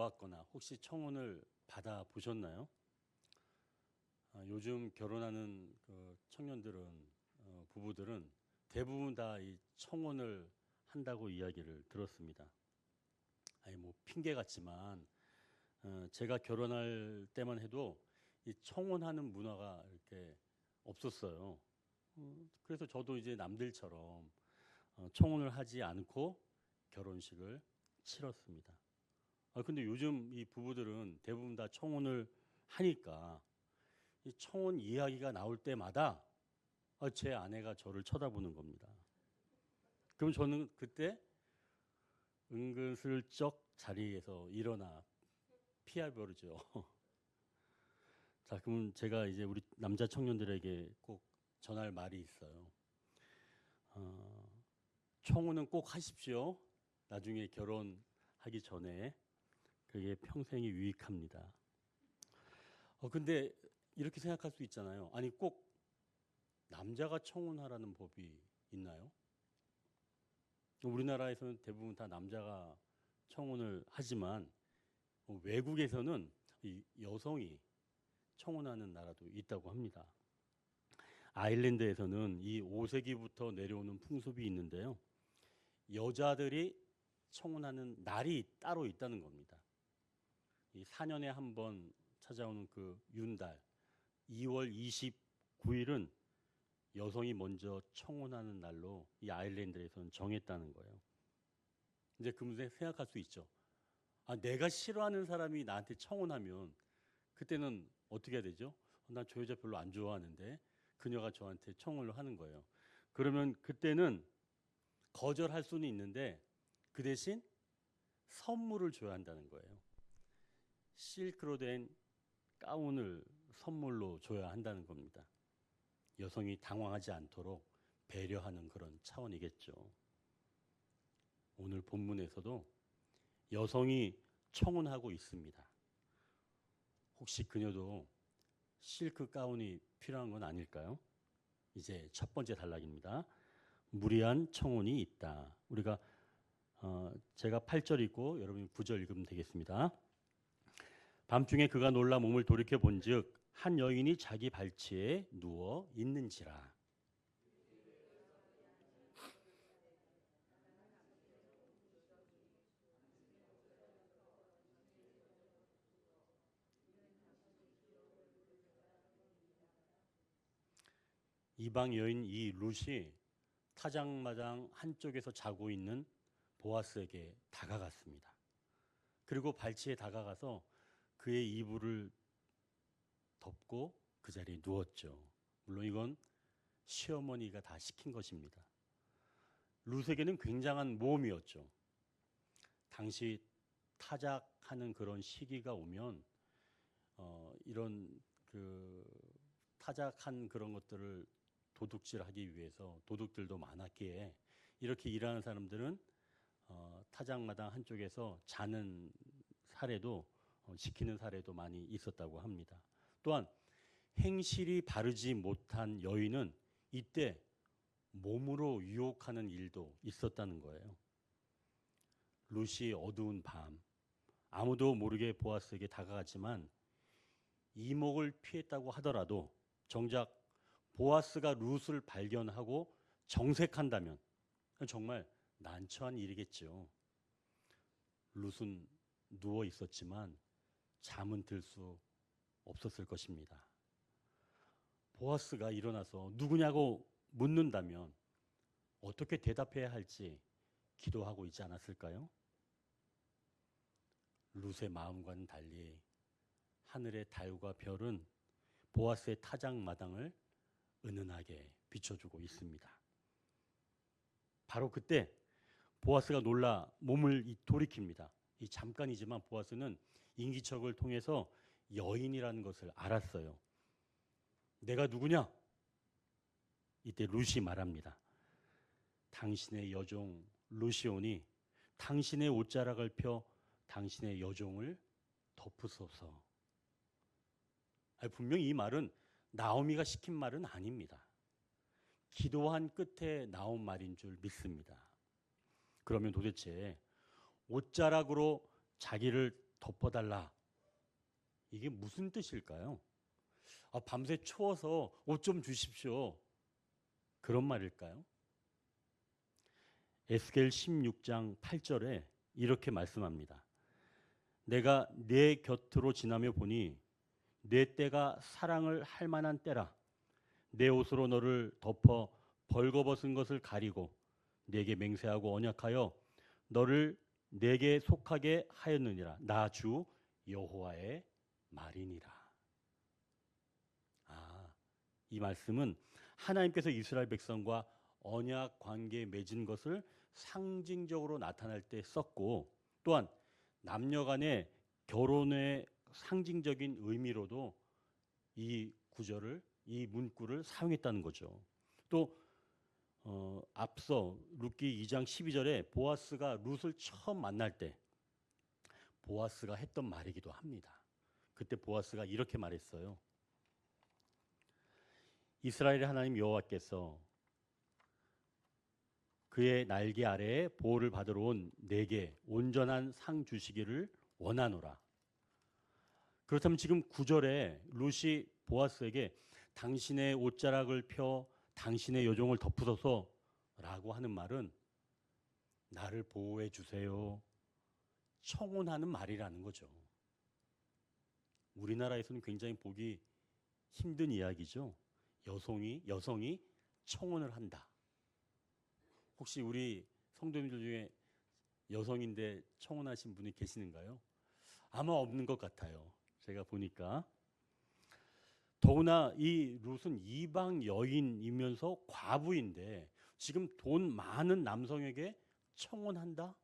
보았거나 혹시 청혼을 받아 보셨나요? 요즘 결혼하는 그 청년들은 부부들은 대부분 다 이 청혼을 한다고 이야기를 들었습니다. 아니 뭐 핑계 같지만 제가 결혼할 때만 해도 이 청혼하는 문화가 이렇게 없었어요. 그래서 저도 이제 남들처럼 청혼을 하지 않고 결혼식을 치렀습니다. 근데 요즘 이 부부들은 대부분 다 청혼을 하니까 이 청혼 이야기가 나올 때마다 제 아내가 저를 쳐다보는 겁니다. 그럼 저는 그때 은근슬쩍 자리에서 일어나 피해버리죠. 자, 그럼 제가 이제 우리 남자 청년들에게 꼭 전할 말이 있어요. 청혼은 꼭 하십시오. 나중에 결혼하기 전에 그게 평생이 유익합니다. 근데 이렇게 생각할 수 있잖아요. 아니 꼭 남자가 청혼하라는 법이 있나요? 우리나라에서는 대부분 다 남자가 청혼을 하지만 외국에서는 이 여성이 청혼하는 나라도 있다고 합니다. 아일랜드에서는 이 5세기부터 내려오는 풍습이 있는데요. 여자들이 청혼하는 날이 따로 있다는 겁니다. 이 4년에 한 번 찾아오는 그 윤달 2월 29일은 여성이 먼저 청혼하는 날로 이 아일랜드에서는 정했다는 거예요. 이제 그 문제 생각할 수 있죠. 내가 싫어하는 사람이 나한테 청혼하면 그때는 어떻게 해야 되죠? 난 저 여자 별로 안 좋아하는데 그녀가 저한테 청혼을 하는 거예요. 그러면 그때는 거절할 수는 있는데 그 대신 선물을 줘야 한다는 거예요. 실크로 된 가운을 선물로 줘야 한다는 겁니다. 여성이 당황하지 않도록 배려하는 그런 차원이겠죠. 오늘 본문에서도 여성이 청혼하고 있습니다. 혹시 그녀도 실크 가운이 필요한 건 아닐까요? 이제 첫 번째 단락입니다. 무리한 청혼이 있다. 우리가 제가 8절 읽고 여러분이 9절 읽으면 되겠습니다. 밤중에 그가 놀라 몸을 돌이켜 본즉 한 여인이 자기 발치에 누워 있는지라. 이방 여인 이 룻이 타작마당 한쪽에서 자고 있는 보아스에게 다가갔습니다. 그리고 발치에 다가가서 그의 이불을 덮고 그 자리에 누웠죠. 물론 이건 시어머니가 다 시킨 것입니다. 룻에게는 굉장한 모험이었죠. 당시 타작하는 그런 시기가 오면 이런 그 타작한 그런 것들을 도둑질하기 위해서 도둑들도 많았기에 이렇게 일하는 사람들은 타작마당 한쪽에서 자는 사례도 지키는 사례도 많이 있었다고 합니다. 또한 행실이 바르지 못한 여인은 이때 몸으로 유혹하는 일도 있었다는 거예요. 룻이 어두운 밤 아무도 모르게 보아스에게 다가갔지만 이목을 피했다고 하더라도 정작 보아스가 룻을 발견하고 정색한다면 정말 난처한 일이겠죠. 룻은 누워 있었지만 잠은 들 수 없었을 것입니다. 보아스가 일어나서 누구냐고 묻는다면 어떻게 대답해야 할지 기도하고 있지 않았을까요? 룻의 마음과는 달리 하늘의 달과 별은 보아스의 타작마당을 은은하게 비춰주고 있습니다. 바로 그때 보아스가 놀라 몸을 돌이킵니다. 이 잠깐이지만 보아스는 인기척을 통해서 여인이라는 것을 알았어요. 내가 누구냐? 이때 룻이 말합니다. 당신의 여종 룻이 오니 당신의 옷자락을 펴 당신의 여종을 덮으소서. 분명히 이 말은 나오미가 시킨 말은 아닙니다. 기도한 끝에 나온 말인 줄 믿습니다. 그러면 도대체 옷자락으로 자기를 덮어달라. 이게 무슨 뜻일까요? 밤새 추워서 옷 좀 주십시오. 그런 말일까요? 에스겔 16장 8절에 이렇게 말씀합니다. 내가 네 곁으로 지나며 보니 내 때가 사랑을 할 만한 때라. 내 옷으로 너를 덮어 벌거벗은 것을 가리고 내게 맹세하고 언약하여 너를 내게 속하게 하였느니라. 나 주 여호와의 말이니라. 이 말씀은 하나님께서 이스라엘 백성과 언약 관계에 맺은 것을 상징적으로 나타날 때 썼고, 또한 남녀 간의 결혼의 상징적인 의미로도 이 구절을, 이 문구를 사용했다는 거죠. 또 앞서 룻기 2장 12절에 보아스가 룻을 처음 만날 때 보아스가 했던 말이기도 합니다. 그때 보아스가 이렇게 말했어요. 이스라엘의 하나님 여호와께서 그의 날개 아래에 보호를 받으러 온 내게 온전한 상 주시기를 원하노라. 그렇다면 지금 9절에 룻이 보아스에게 당신의 옷자락을 펴 당신의 여종을 덮으소서 라고 하는 말은 나를 보호해 주세요, 청혼하는 말이라는 거죠. 우리나라에서는 굉장히 보기 힘든 이야기죠. 여성이 청혼을 한다. 혹시 우리 성도님들 중에 여성인데 청혼하신 분이 계시는가요? 아마 없는 것 같아요. 제가 보니까. 더구나 이 룻은 이방 여인이면서 과부인데 지금 돈 많은 남성에게 청혼한다?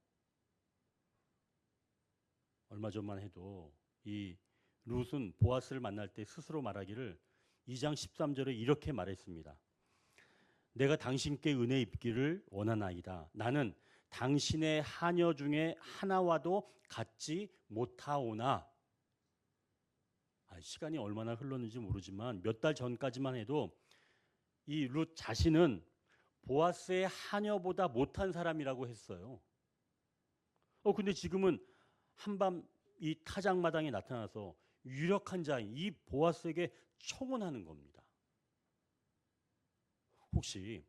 얼마 전만 해도 이 룻은 보아스를 만날 때 스스로 말하기를 2장 13절에 이렇게 말했습니다. 내가 당신께 은혜 입기를 원하나이다. 나는 당신의 하녀 중에 하나와도 같지 못하오나. 시간이 얼마나 흘렀는지 모르지만 몇 달 전까지만 해도 이 룻 자신은 보아스의 하녀보다 못한 사람이라고 했어요. 근데 지금은 한밤 이 타작마당에 나타나서 유력한 자인 이 보아스에게 청혼하는 겁니다. 혹시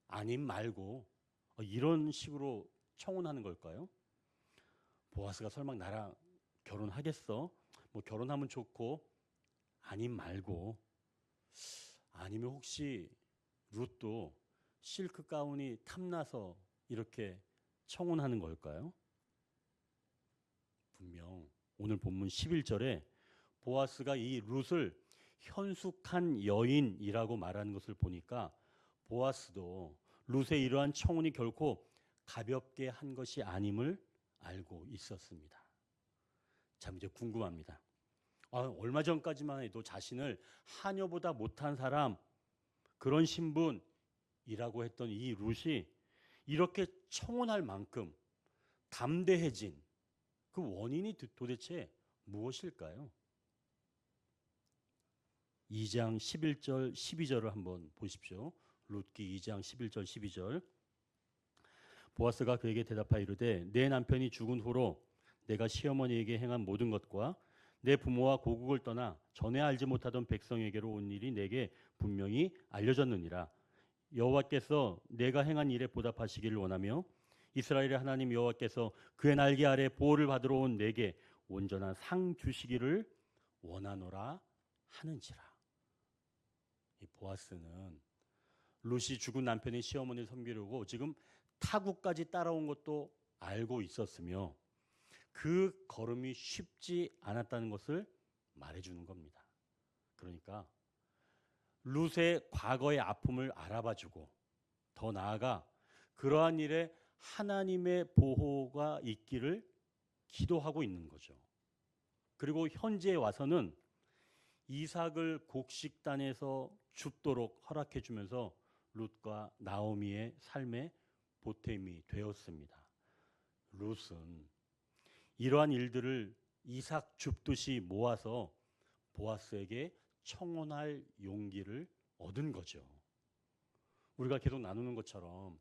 아님 말고 이런 식으로 청혼하는 걸까요? 보아스가 설마 나랑 결혼하겠어? 뭐 결혼하면 좋고 아님 말고, 아니면 혹시 룻도 실크 가운이 탐나서 이렇게 청혼하는 걸까요? 분명 오늘 본문 11절에 보아스가 이 룻을 현숙한 여인이라고 말하는 것을 보니까 보아스도 룻의 이러한 청혼이 결코 가볍게 한 것이 아님을 알고 있었습니다. 참 이제 궁금합니다. 얼마 전까지만 해도 자신을 하녀보다 못한 사람, 그런 신분이라고 했던 이 룻이 이렇게 청혼할 만큼 담대해진 그 원인이 도대체 무엇일까요? 2장 11절 12절을 한번 보십시오. 룻기 2장 11절 12절. 보아스가 그에게 대답하여 이르되 내 남편이 죽은 후로 내가 시어머니에게 행한 모든 것과 내 부모와 고국을 떠나 전에 알지 못하던 백성에게로 온 일이 내게 분명히 알려졌느니라. 여호와께서 내가 행한 일에 보답하시기를 원하며 이스라엘의 하나님 여호와께서 그의 날개 아래 보호를 받으러 온 내게 온전한 상 주시기를 원하노라 하는지라. 이 보아스는 룻이 죽은 남편의 시어머니를 섬기려고 지금 타국까지 따라온 것도 알고 있었으며 그 걸음이 쉽지 않았다는 것을 말해주는 겁니다. 그러니까 룻의 과거의 아픔을 알아봐주고 더 나아가 그러한 일에 하나님의 보호가 있기를 기도하고 있는 거죠. 그리고 현재에 와서는 이삭을 곡식단에서 줍도록 허락해 주면서 룻과 나오미의 삶의 보탬이 되었습니다. 룻은 이러한 일들을 이삭 줍듯이 모아서 보아스에게 청혼할 용기를 얻은 거죠. 우리가 계속 나누는 것처럼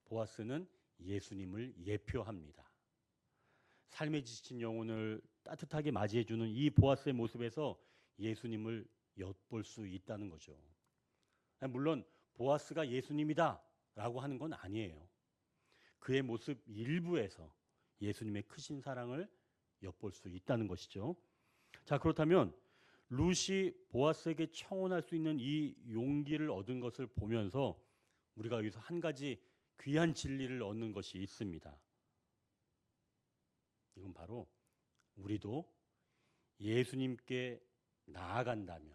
보아스는 예수님을 예표합니다. 삶에 지친 영혼을 따뜻하게 맞이해주는 이 보아스의 모습에서 예수님을 엿볼 수 있다는 거죠. 물론 보아스가 예수님이다라고 하는 건 아니에요. 그의 모습 일부에서 예수님의 크신 사랑을 엿볼 수 있다는 것이죠. 자, 그렇다면 룻이 보아스에게 청혼할 수 있는 이 용기를 얻은 것을 보면서 우리가 여기서 한 가지 귀한 진리를 얻는 것이 있습니다. 이건 바로 우리도 예수님께 나아간다면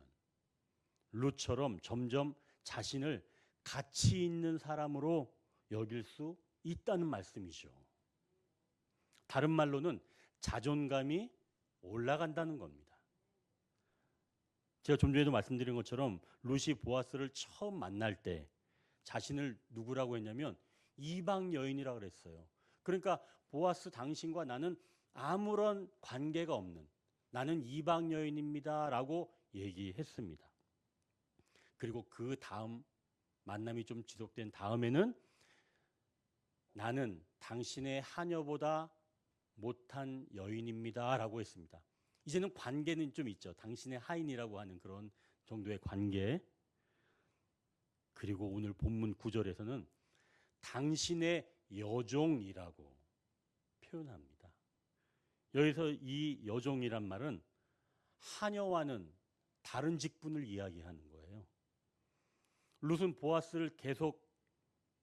룻처럼 점점 자신을 가치 있는 사람으로 여길 수 있다는 말씀이죠. 다른 말로는 자존감이 올라간다는 겁니다. 제가 좀 전에도 말씀드린 것처럼 룻이 보아스를 처음 만날 때 자신을 누구라고 했냐면 이방 여인이라고 그랬어요. 그러니까 보아스 당신과 나는 아무런 관계가 없는, 나는 이방 여인입니다 라고 얘기했습니다. 그리고 그 다음 만남이 좀 지속된 다음에는 나는 당신의 하녀보다 못한 여인입니다 라고 했습니다. 이제는 관계는 좀 있죠. 당신의 하인이라고 하는 그런 정도의 관계. 그리고 오늘 본문 9절에서는 당신의 여종이라고 표현합니다. 여기서 이 여종이란 말은 하녀와는 다른 직분을 이야기하는 거예요. 룻은 보아스를 계속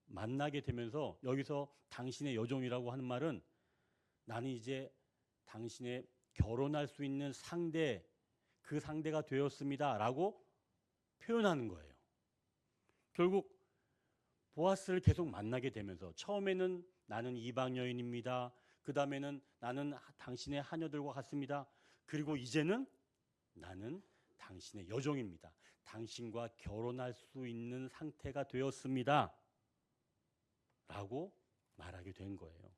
만나게 되면서 여기서 당신의 여종이라고 하는 말은 나는 이제 당신의 결혼할 수 있는 상대, 그 상대가 되었습니다 라고 표현하는 거예요. 결국 보아스를 계속 만나게 되면서 처음에는 나는 이방 여인입니다. 그 다음에는 나는 당신의 하녀들과 같습니다. 그리고 이제는 나는 당신의 여종입니다. 당신과 결혼할 수 있는 상태가 되었습니다 라고 말하게 된 거예요.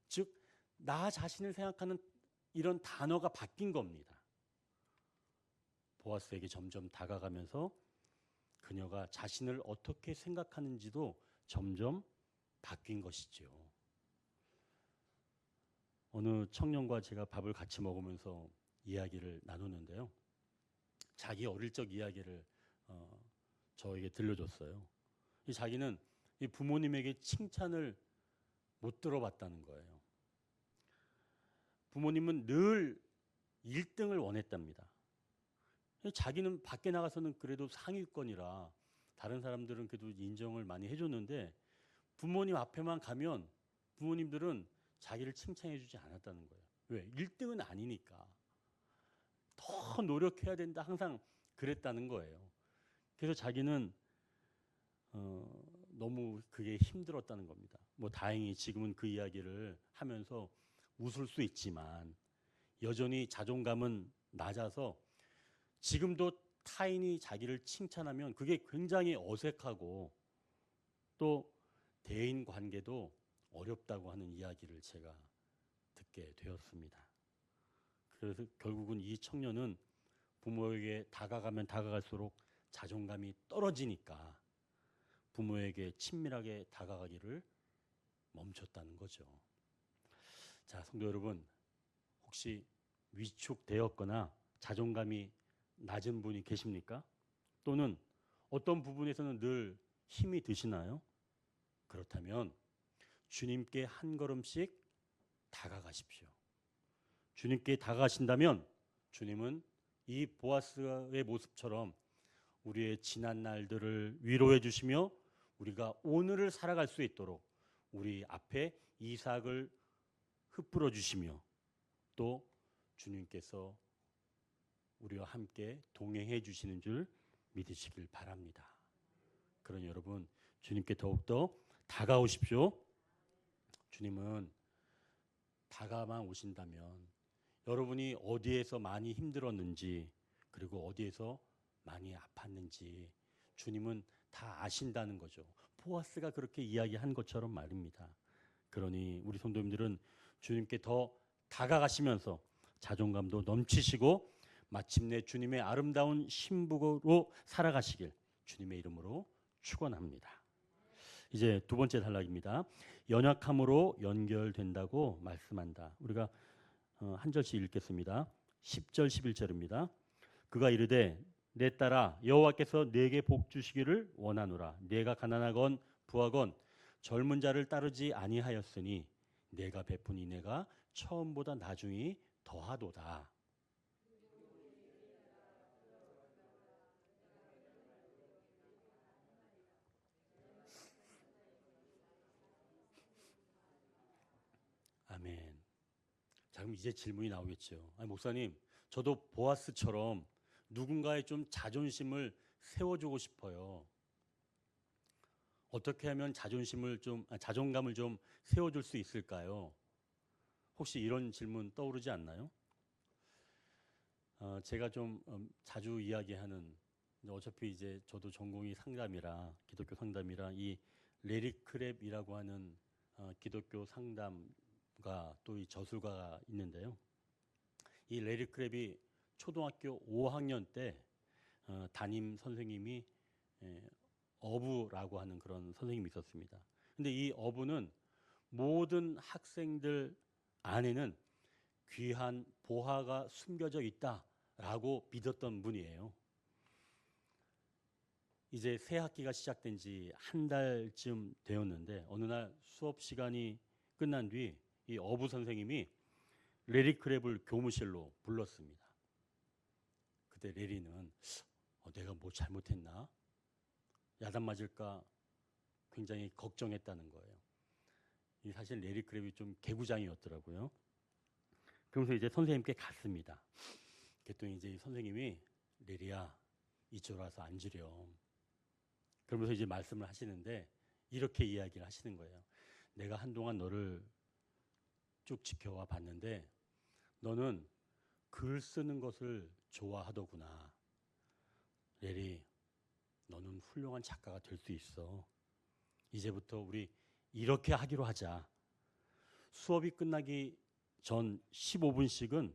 즉 나 자신을 생각하는 이런 단어가 바뀐 겁니다. 보아스에게 점점 다가가면서 그녀가 자신을 어떻게 생각하는지도 점점 바뀐 것이죠. 어느 청년과 제가 밥을 같이 먹으면서 이야기를 나누는데요. 자기 어릴 적 이야기를 저에게 들려줬어요. 자기는 이 부모님에게 칭찬을 못 들어봤다는 거예요. 부모님은 늘 1등을 원했답니다. 자기는 밖에 나가서는 그래도 상위권이라 다른 사람들은 그래도 인정을 많이 해줬는데 부모님 앞에만 가면 부모님들은 자기를 칭찬해 주지 않았다는 거예요. 왜? 1등은 아니니까. 더 노력해야 된다 항상 그랬다는 거예요. 그래서 자기는 너무 그게 힘들었다는 겁니다. 뭐 다행히 지금은 그 이야기를 하면서 웃을 수 있지만 여전히 자존감은 낮아서 지금도 타인이 자기를 칭찬하면 그게 굉장히 어색하고 또 대인 관계도 어렵다고 하는 이야기를 제가 듣게 되었습니다. 그래서 결국은 이 청년은 부모에게 다가가면 다가갈수록 자존감이 떨어지니까 부모에게 친밀하게 다가가기를 멈췄다는 거죠. 자, 성도 여러분, 혹시 위축되었거나 자존감이 낮은 분이 계십니까? 또는 어떤 부분에서는 늘 힘이 드시나요? 그렇다면 주님께 한 걸음씩 다가가십시오. 주님께 다가가신다면 주님은 이 보아스의 모습처럼 우리의 지난 날들을 위로해 주시며 우리가 오늘을 살아갈 수 있도록 우리 앞에 이삭을 흩뿌려 주시며 또 주님께서 우리와 함께 동행해 주시는 줄 믿으시길 바랍니다. 그러니 여러분 주님께 더욱더 다가오십시오. 주님은 다가만 오신다면 여러분이 어디에서 많이 힘들었는지 그리고 어디에서 많이 아팠는지 주님은 다 아신다는 거죠. 보아스가 그렇게 이야기한 것처럼 말입니다. 그러니 우리 성도님들은 주님께 더 다가가시면서 자존감도 넘치시고 마침내 주님의 아름다운 신부로 살아가시길 주님의 이름으로 축원합니다. 이제 두 번째 단락입니다. 연약함으로 연결된다고 말씀한다. 우리가 한 절씩 읽겠습니다. 10절 11절입니다. 그가 이르되 내 딸아 여호와께서 내게 복 주시기를 원하노라. 내가 가난하건 부하건 젊은 자를 따르지 아니하였으니 내가 베푼 인애가 처음보다 나중이 더하도다. 아멘. 자, 그럼 이제 질문이 나오겠죠. 아니, 목사님, 저도 보아스처럼 누군가의 좀 자존심을 세워주고 싶어요. 어떻게 하면 자존감을 좀 세워줄 수 있을까요? 혹시 이런 질문 떠오르지 않나요? 제가 좀 자주 이야기하는, 어차피 이제 저도 전공이 상담이라, 기독교 상담이라 이 레리 크랩이라고 하는 기독교 상담가 또 이 저술가가 있는데요. 이 레리 크랩이 초등학교 5학년 때 담임 선생님이 어부라고 하는 그런 선생님이 있었습니다. 근데 이 어부는 모든 학생들 안에는 귀한 보화가 숨겨져 있다라고 믿었던 분이에요. 이제 새 학기가 시작된 지 한 달쯤 되었는데 어느 날 수업 시간이 끝난 뒤 이 어부 선생님이 레리 크랩을 교무실로 불렀습니다. 그때 레리는 내가 뭐 잘못했나? 야단 맞을까 굉장히 걱정했다는 거예요. 사실 레리 크랩이 좀 개구장이었더라고요. 그러면서 이제 선생님께 갔습니다. 그랬더니 이제 선생님이 레리야 이쪽으로 와서 앉으렴. 그러면서 이제 말씀을 하시는데 이렇게 이야기를 하시는 거예요. 내가 한동안 너를 쭉 지켜와 봤는데 너는 글 쓰는 것을 좋아하더구나. 레리, 너는 훌륭한 작가가 될 수 있어. 이제부터 우리 이렇게 하기로 하자. 수업이 끝나기 전 15분씩은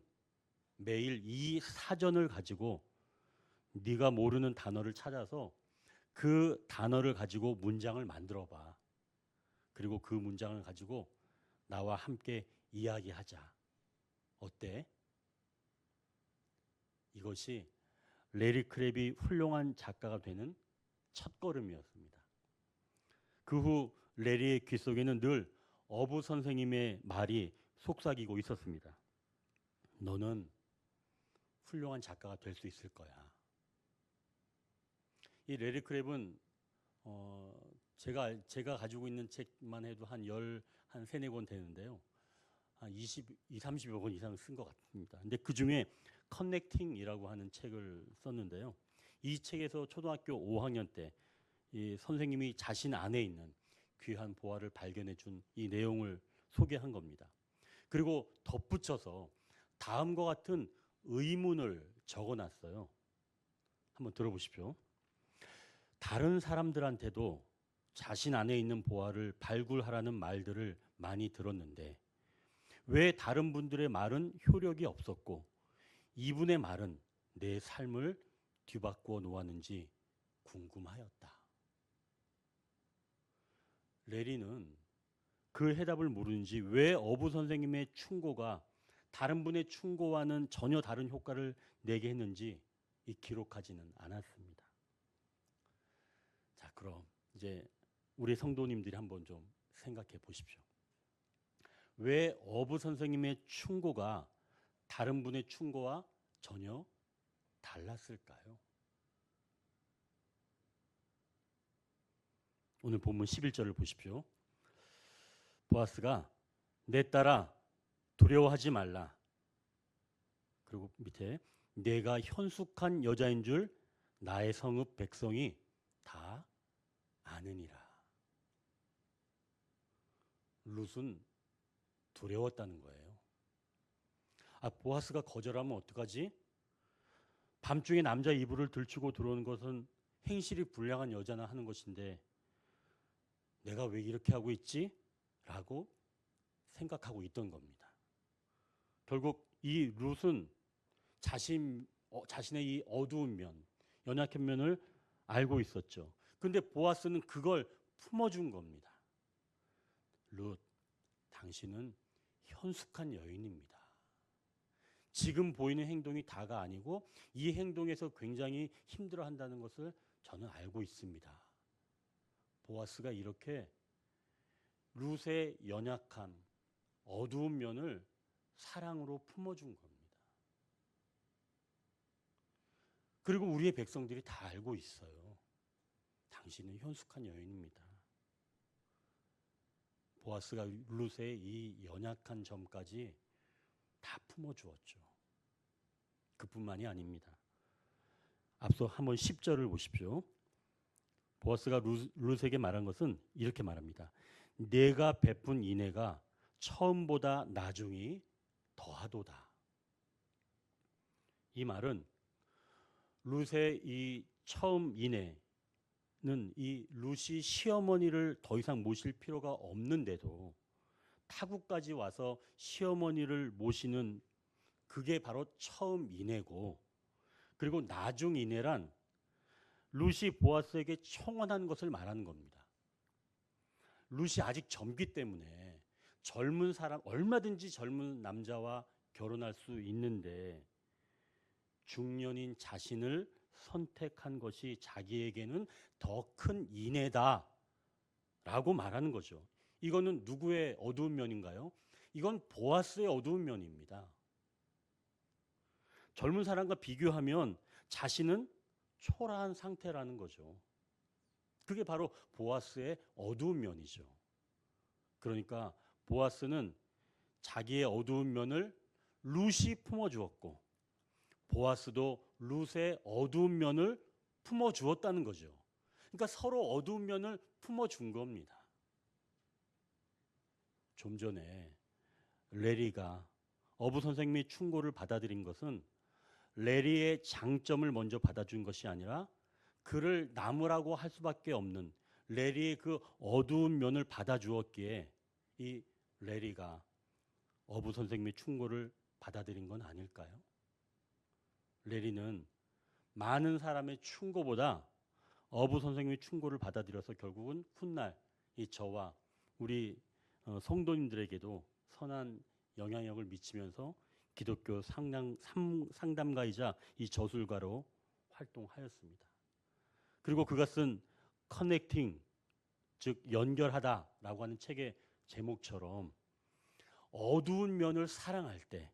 매일 이 사전을 가지고 네가 모르는 단어를 찾아서 그 단어를 가지고 문장을 만들어 봐. 그리고 그 문장을 가지고 나와 함께 이야기하자. 어때? 이것이 레리 크랩이 훌륭한 작가가 되는 첫걸음이었습니다. 그 후 레리의 귀 속에는 늘 어부 선생님의 말이 속삭이고 있었습니다. 너는 훌륭한 작가가 될 수 있을 거야. 이 레리 크랩은 제가 가지고 있는 책만 해도 한 3-4권 되는데요. 한 30여 권 이상 쓴 것 같습니다. 근데 그 중에 커넥팅이라고 하는 책을 썼는데요. 이 책에서 초등학교 5학년 때 이 선생님이 자신 안에 있는 귀한 보화를 발견해 준 이 내용을 소개한 겁니다. 그리고 덧붙여서 다음과 같은 의문을 적어놨어요. 한번 들어보십시오. 다른 사람들한테도 자신 안에 있는 보화를 발굴하라는 말들을 많이 들었는데 왜 다른 분들의 말은 효력이 없었고 이분의 말은 내 삶을 뒤바꾸어 놓았는지 궁금하였다. 레리는 그 해답을 모르는지 왜 어부 선생님의 충고가 다른 분의 충고와는 전혀 다른 효과를 내게 했는지 기록하지는 않았습니다. 자, 그럼 이제 우리 성도님들이 한번 좀 생각해 보십시오. 왜 어부 선생님의 충고가 다른 분의 충고와 전혀 달랐을까요? 오늘 본문 11절을 보십시오. 보아스가 내 딸아 두려워하지 말라. 그리고 밑에 내가 현숙한 여자인 줄 나의 성읍 백성이 다 아느니라. 룻은 두려웠다는 거예요. 보아스가 거절하면 어떡하지? 밤중에 남자 이불을 들추고 들어오는 것은 행실이 불량한 여자나 하는 것인데 내가 왜 이렇게 하고 있지? 라고 생각하고 있던 겁니다. 결국 이 룻은 자신의 이 어두운 면, 연약한 면을 알고 있었죠. 그런데 보아스는 그걸 품어준 겁니다. 룻, 당신은 현숙한 여인입니다. 지금 보이는 행동이 다가 아니고 이 행동에서 굉장히 힘들어한다는 것을 저는 알고 있습니다. 보아스가 이렇게 룻의 연약함, 어두운 면을 사랑으로 품어준 겁니다. 그리고 우리의 백성들이 다 알고 있어요. 당신은 현숙한 여인입니다. 보아스가 룻의 이 연약한 점까지 다 품어주었죠. 그뿐만이 아닙니다. 앞서 한번 10절을 보십시오. 보아스가 룻에게 말한 것은 이렇게 말합니다. 내가 베푼 인애가 처음보다 나중이 더하도다. 이 말은 룻의 이 처음 인애는 이 룻이 시어머니를 더 이상 모실 필요가 없는데도 타국까지 와서 시어머니를 모시는 그게 바로 처음 인애고, 그리고 나중 인애란 룻이 보아스에게 청혼한 것을 말하는 겁니다. 룻이 아직 젊기 때문에 젊은 사람, 얼마든지 젊은 남자와 결혼할 수 있는데 중년인 자신을 선택한 것이 자기에게는 더 큰 인애다 라고 말하는 거죠. 이거는 누구의 어두운 면인가요? 이건 보아스의 어두운 면입니다. 젊은 사람과 비교하면 자신은 초라한 상태라는 거죠. 그게 바로 보아스의 어두운 면이죠. 그러니까 보아스는 자기의 어두운 면을 룻이 품어주었고 보아스도 룻의 어두운 면을 품어주었다는 거죠. 그러니까 서로 어두운 면을 품어준 겁니다. 좀 전에 레리가 어부 선생님이 충고를 받아들인 것은 레리의 장점을 먼저 받아준 것이 아니라 그를 나무라고 할 수밖에 없는 레리의 그 어두운 면을 받아주었기에 이 레리가 어부 선생님의 충고를 받아들인 건 아닐까요? 레리는 많은 사람의 충고보다 어부 선생님의 충고를 받아들여서 결국은 훗날 이 저와 우리 성도님들에게도 선한 영향력을 미치면서 기독교 상담가이자 이 저술가로 활동하였습니다. 그리고 그가 쓴 커넥팅, 즉 연결하다라고 하는 책의 제목처럼 어두운 면을 사랑할 때,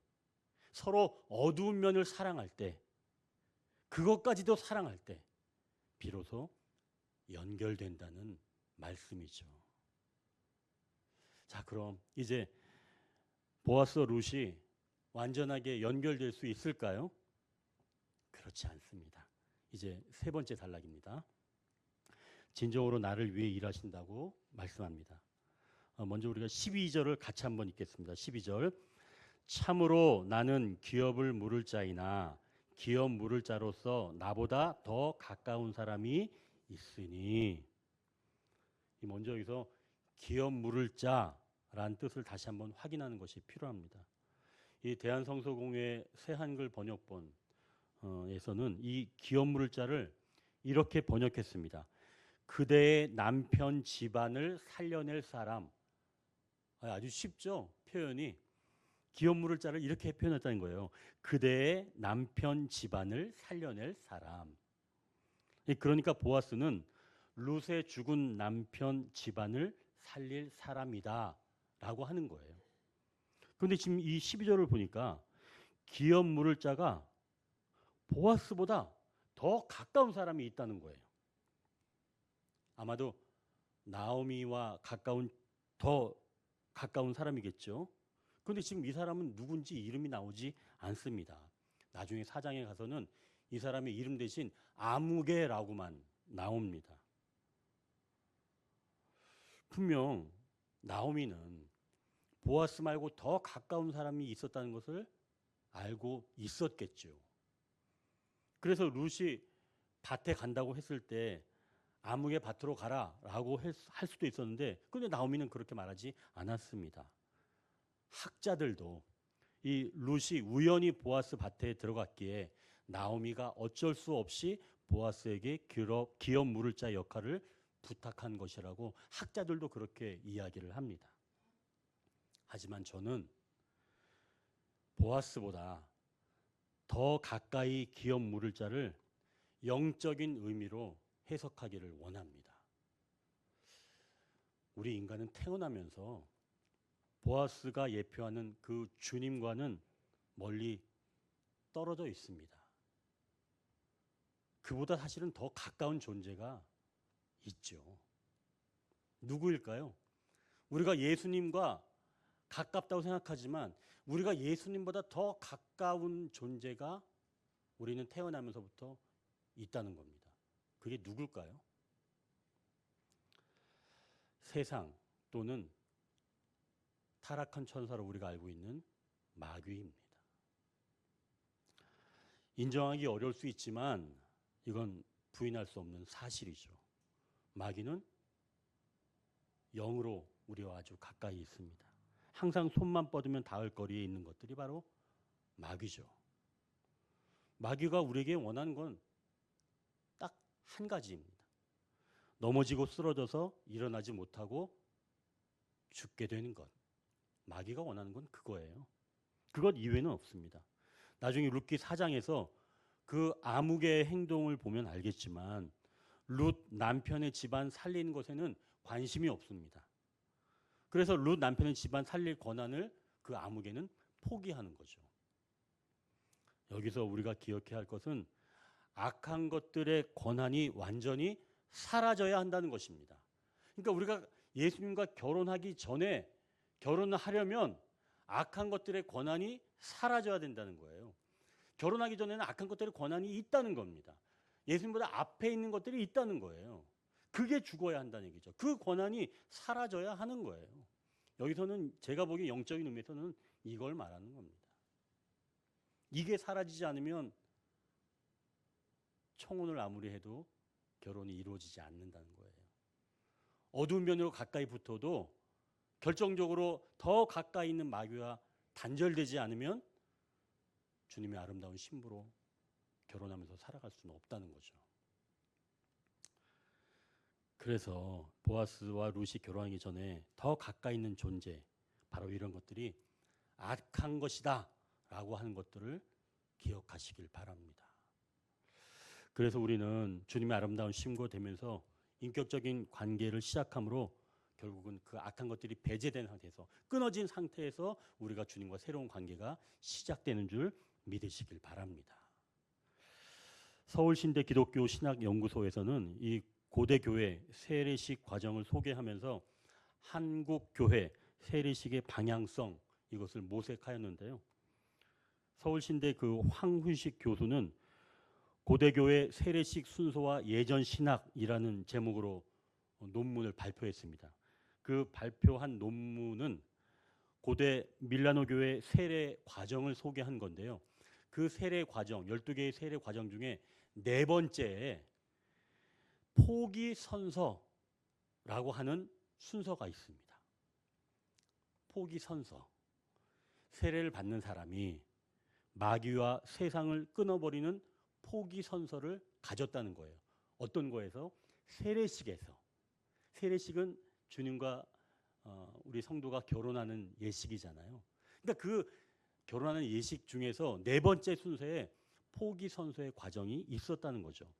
서로 어두운 면을 사랑할 때, 그것까지도 사랑할 때 비로소 연결된다는 말씀이죠. 자, 그럼 이제 보아스 룻이 완전하게 연결될 수 있을까요? 그렇지 않습니다. 이제 세 번째 단락입니다. 진정으로 나를 위해 일하신다고 말씀합니다. 먼저 우리가 12절을 같이 한번 읽겠습니다. 12절. 참으로 나는 기업을 물을 자이나 기업 물을 자로서 나보다 더 가까운 사람이 있으니. 먼저 여기서 기업 물을 자라는 뜻을 다시 한번 확인하는 것이 필요합니다. 이 대한성서공회 새한글 번역본에서는 이 기업 물을 자를 이렇게 번역했습니다. 그대의 남편 집안을 살려낼 사람. 아주 쉽죠? 표현이. 기업 물을 자를 이렇게 표현했다는 거예요. 그대의 남편 집안을 살려낼 사람. 그러니까 보아스는 룻의 죽은 남편 집안을 살릴 사람이다 라고 하는 거예요. 그런데 지금 이 12절을 보니까 기업 물을 자가 보아스보다 더 가까운 사람이 있다는 거예요. 아마도 나오미와 더 가까운 사람이겠죠. 그런데 지금 이 사람은 누군지 이름이 나오지 않습니다. 나중에 4장에 가서는 이 사람의 이름 대신 아무개라고만 나옵니다. 분명 나오미는 보아스 말고 더 가까운 사람이 있었다는 것을 알고 있었겠죠. 그래서 룻이 밭에 간다고 했을 때 아무개 밭으로 가라라고 할 수도 있었는데, 그런데 나오미는 그렇게 말하지 않았습니다. 학자들도 이 룻이 우연히 보아스 밭에 들어갔기에 나오미가 어쩔 수 없이 보아스에게 기업 물을 자 역할을 부탁한 것이라고 학자들도 그렇게 이야기를 합니다. 하지만 저는 보아스보다 더 가까이 기업 물을 자를 영적인 의미로 해석하기를 원합니다. 우리 인간은 태어나면서 보아스가 예표하는 그 주님과는 멀리 떨어져 있습니다. 그보다 사실은 더 가까운 존재가 있죠. 누구일까요? 우리가 예수님과 가깝다고 생각하지만 우리가 예수님보다 더 가까운 존재가 우리는 태어나면서부터 있다는 겁니다. 그게 누굴까요? 세상 또는 타락한 천사로 우리가 알고 있는 마귀입니다. 인정하기 어려울 수 있지만 이건 부인할 수 없는 사실이죠. 마귀는 영으로 우리와 아주 가까이 있습니다. 항상 손만 뻗으면 닿을 거리에 있는 것들이 바로 마귀죠. 마귀가 우리에게 원하는 건 딱 한 가지입니다. 넘어지고 쓰러져서 일어나지 못하고 죽게 되는 것. 마귀가 원하는 건 그거예요. 그것 이외에는 없습니다. 나중에 룻기 4장에서 그 아무개의 행동을 보면 알겠지만 룻 남편의 집안 살리는 것에는 관심이 없습니다. 그래서 룻 남편의 집안 살릴 권한을 그 아무개는 포기하는 거죠. 여기서 우리가 기억해야 할 것은 악한 것들의 권한이 완전히 사라져야 한다는 것입니다. 그러니까 우리가 예수님과 결혼하기 전에 결혼을 하려면 악한 것들의 권한이 사라져야 된다는 거예요. 결혼하기 전에는 악한 것들의 권한이 있다는 겁니다. 예수님보다 앞에 있는 것들이 있다는 거예요. 그게 죽어야 한다는 얘기죠. 그 권한이 사라져야 하는 거예요. 여기서는 제가 보기에 영적인 의미에서는 이걸 말하는 겁니다. 이게 사라지지 않으면 청혼을 아무리 해도 결혼이 이루어지지 않는다는 거예요. 어두운 면으로 가까이 붙어도 결정적으로 더 가까이 있는 마귀와 단절되지 않으면 주님의 아름다운 신부로 결혼하면서 살아갈 수는 없다는 거죠. 그래서 보아스와 룻이 결혼하기 전에 더 가까이 있는 존재, 바로 이런 것들이 악한 것이다 라고 하는 것들을 기억하시길 바랍니다. 그래서 우리는 주님의 아름다운 신부되면서 인격적인 관계를 시작함으로 결국은 그 악한 것들이 배제된 상태에서, 끊어진 상태에서 우리가 주님과 새로운 관계가 시작되는 줄 믿으시길 바랍니다. 서울신대 기독교 신학연구소에서는 이 고대교회 세례식 과정을 소개하면서 한국교회 세례식의 방향성, 이것을 모색하였는데요. 서울신대 그 황훈식 교수는 고대교회 세례식 순서와 예전 신학이라는 제목으로 논문을 발표했습니다. 그 발표한 논문은 고대 밀라노 교회 세례 과정을 소개한 건데요. 그 세례 과정, 12개의 세례 과정 중에 네 번째에 포기 선서라고 하는 순서가 있습니다. 포기 선서. 세례를 받는 사람이 마귀와 세상을 끊어버리는 포기 선서를 가졌다는 거예요. 어떤 거에서? 세례식에서. 세례식은 주님과 우리 성도가 결혼하는 예식이잖아요. 그러니까 그 결혼하는 예식 중에서 네 번째 순서에 포기 선서의 과정이 있었다는 거죠.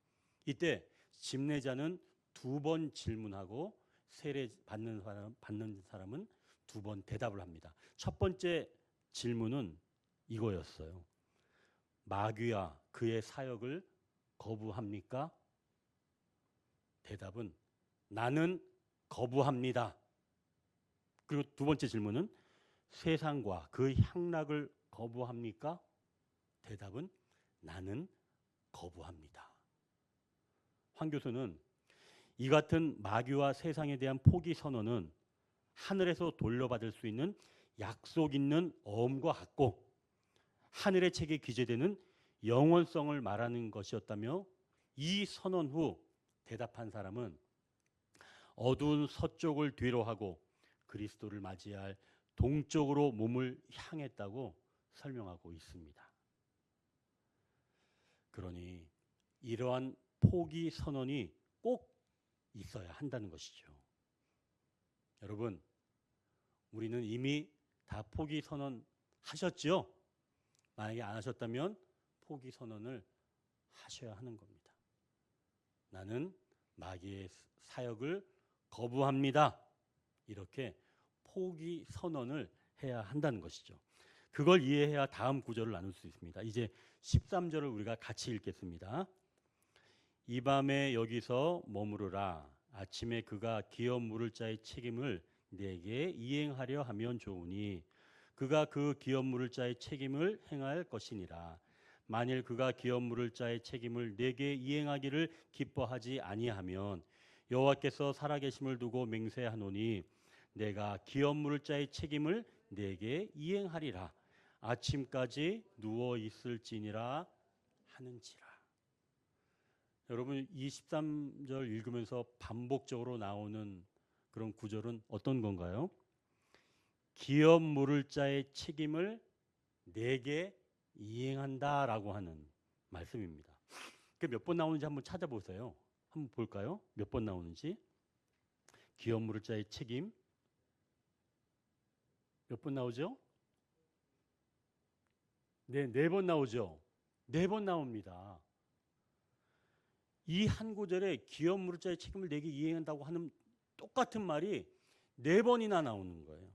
이때 집례자는 2번 질문하고 세례 받는 사람은 2번 대답을 합니다. 첫 번째 질문은 이거였어요. 마귀와 그의 사역을 거부합니까? 대답은 나는 거부합니다. 그리고 두 번째 질문은 세상과 그 향락을 거부합니까? 대답은 나는 거부합니다. 황 교수는 이 같은 마귀와 세상에 대한 포기 선언은 하늘에서 돌려받을 수 있는 약속 있는 어음과 같고 하늘의 책에 기재되는 영원성을 말하는 것이었다며, 이 선언 후 대답한 사람은 어두운 서쪽을 뒤로 하고 그리스도를 맞이할 동쪽으로 몸을 향했다고 설명하고 있습니다. 그러니 이러한 포기 선언이 꼭 있어야 한다는 것이죠. 여러분, 우리는 이미 다 포기 선언하셨죠? 만약에 안 하셨다면 포기 선언을 하셔야 하는 겁니다. 나는 마귀의 사역을 거부합니다. 이렇게 포기 선언을 해야 한다는 것이죠. 그걸 이해해야 다음 구절을 나눌 수 있습니다. 이제 13절을 우리가 같이 읽겠습니다. 이 밤에 여기서 머무르라. 아침에 그가 기업 물을 자의 책임을 내게 이행하려 하면 좋으니 그가 그 기업 물을 자의 책임을 행할 것이니라. 만일 그가 기업 물을 자의 책임을 내게 이행하기를 기뻐하지 아니하면 여호와께서 살아계심을 두고 맹세하노니 내가 기업 물을 자의 책임을 내게 이행하리라. 아침까지 누워 있을지니라 하는지라. 여러분, 이 13절 읽으면서 반복적으로 나오는 그런 구절은 어떤 건가요? 기업 물을 자의 책임을 내게 이행한다라고 하는 말씀입니다. 그 몇 번 나오는지 한번 찾아보세요. 한번 볼까요? 몇 번 나오는지. 기업 물을 자의 책임 몇 번 나오죠? 네, 4번 나오죠. 4번 나옵니다. 이 한 구절에 기업 물을 자의 책임을 내게 이행한다고 하는 똑같은 말이 4번이나 나오는 거예요.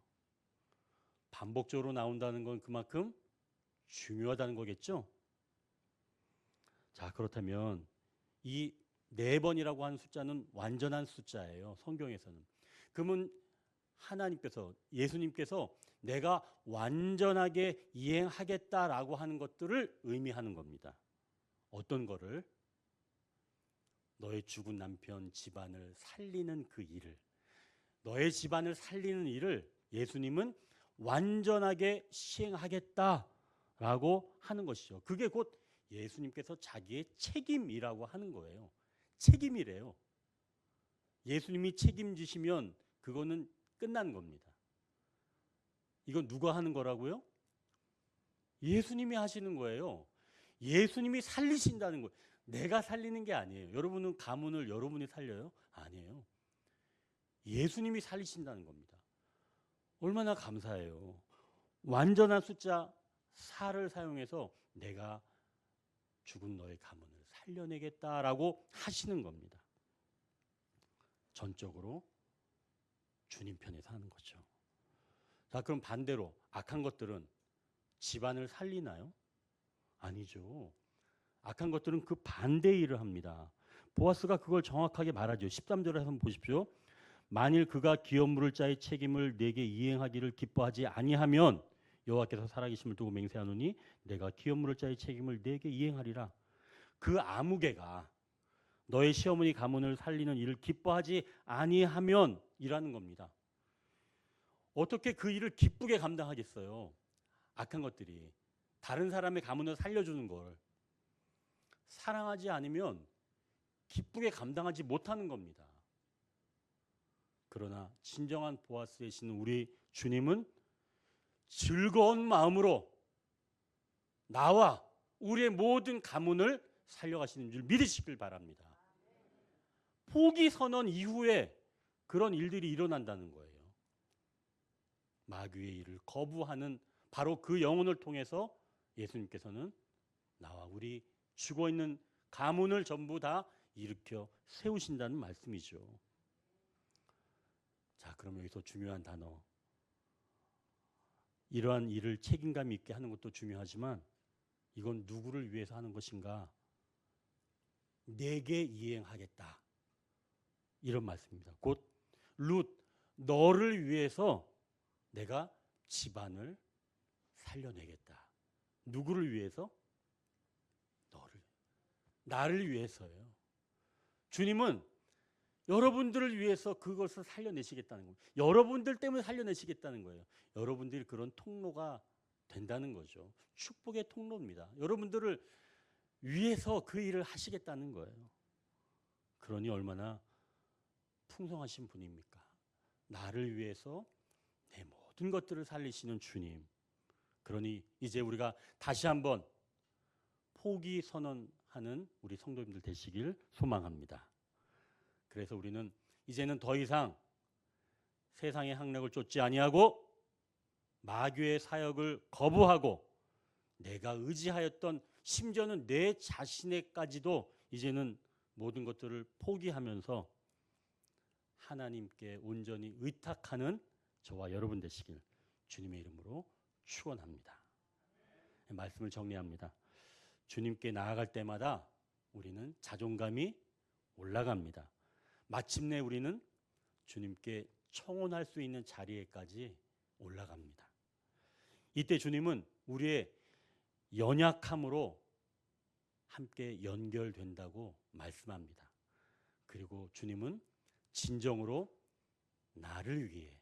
반복적으로 나온다는 건 그만큼 중요하다는 거겠죠? 자, 그렇다면 이 4번이라고 하는 숫자는 완전한 숫자예요. 성경에서는. 그러면 하나님께서, 예수님께서 내가 완전하게 이행하겠다라고 하는 것들을 의미하는 겁니다. 어떤 거를? 너의 죽은 남편 집안을 살리는 그 일을, 너의 집안을 살리는 일을 예수님은 완전하게 시행하겠다라고 하는 것이죠. 그게 곧 예수님께서 자기의 책임이라고 하는 거예요. 책임이래요. 예수님이 책임지시면 그거는 끝난 겁니다. 이건 누가 하는 거라고요? 예수님이 하시는 거예요. 예수님이 살리신다는 거예요. 내가 살리는 게 아니에요. 여러분은 가문을 여러분이 살려요? 아니에요. 예수님이 살리신다는 겁니다. 얼마나 감사해요. 완전한 숫자 4를 사용해서 내가 죽은 너의 가문을 살려내겠다라고 하시는 겁니다. 전적으로 주님 편에서 하는 거죠. 자, 그럼 반대로 악한 것들은 집안을 살리나요? 아니죠. 악한 것들은 그 반대 일을 합니다. 보아스가 그걸 정확하게 말하죠. 13절에 한번 보십시오. 만일 그가 기업 물을 자의 책임을 내게 이행하기를 기뻐하지 아니하면 여호와께서 살아계심을 두고 맹세하노니 내가 기업 물을 자의 책임을 내게 이행하리라. 그 아무개가 너의 시어머니 가문을 살리는 일을 기뻐하지 아니하면 이라는 겁니다. 어떻게 그 일을 기쁘게 감당하겠어요? 악한 것들이 다른 사람의 가문을 살려주는 걸 사랑하지 않으면 기쁘게 감당하지 못하는 겁니다. 그러나 진정한 보아스 되신 우리 주님은 즐거운 마음으로 나와 우리의 모든 가문을 살려가시는 줄 믿으시길 바랍니다. 포기 선언 이후에 그런 일들이 일어난다는 거예요. 마귀의 일을 거부하는 바로 그 영혼을 통해서 예수님께서는 나와 우리 죽어있는 가문을 전부 다 일으켜 세우신다는 말씀이죠. 자, 그럼 여기서 중요한 단어. 이러한 일을 책임감 있게 하는 것도 중요하지만 이건 누구를 위해서 하는 것인가? 내게 이행하겠다. 이런 말씀입니다. 곧 룻, 너를 위해서 내가 집안을 살려내겠다. 누구를 위해서? 너를. 나를 위해서예요. 주님은 여러분들을 위해서 그것을 살려내시겠다는 겁니다. 여러분들 때문에 살려내시겠다는 거예요. 여러분들이 그런 통로가 된다는 거죠. 축복의 통로입니다. 여러분들을 위해서 그 일을 하시겠다는 거예요. 그러니 얼마나 풍성하신 분입니까? 나를 위해서 내 모든 것들을 살리시는 주님. 그러니 이제 우리가 다시 한번 포기 선언하는 우리 성도님들 되시길 소망합니다. 그래서 우리는 이제는 더 이상 세상의 학력을 쫓지 아니하고 마귀의 사역을 거부하고 내가 의지하였던 심지어는 내 자신에까지도 이제는 모든 것들을 포기하면서 하나님께 온전히 의탁하는 저와 여러분 되시길 주님의 이름으로 축원합니다. 말씀을 정리합니다. 주님께 나아갈 때마다 우리는 자존감이 올라갑니다. 마침내 우리는 주님께 청혼할 수 있는 자리에까지 올라갑니다. 이때 주님은 우리의 연약함으로 함께 연결된다고 말씀합니다. 그리고 주님은 진정으로 나를 위해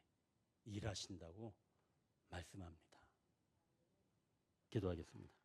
일하신다고 말씀합니다. 기도하겠습니다.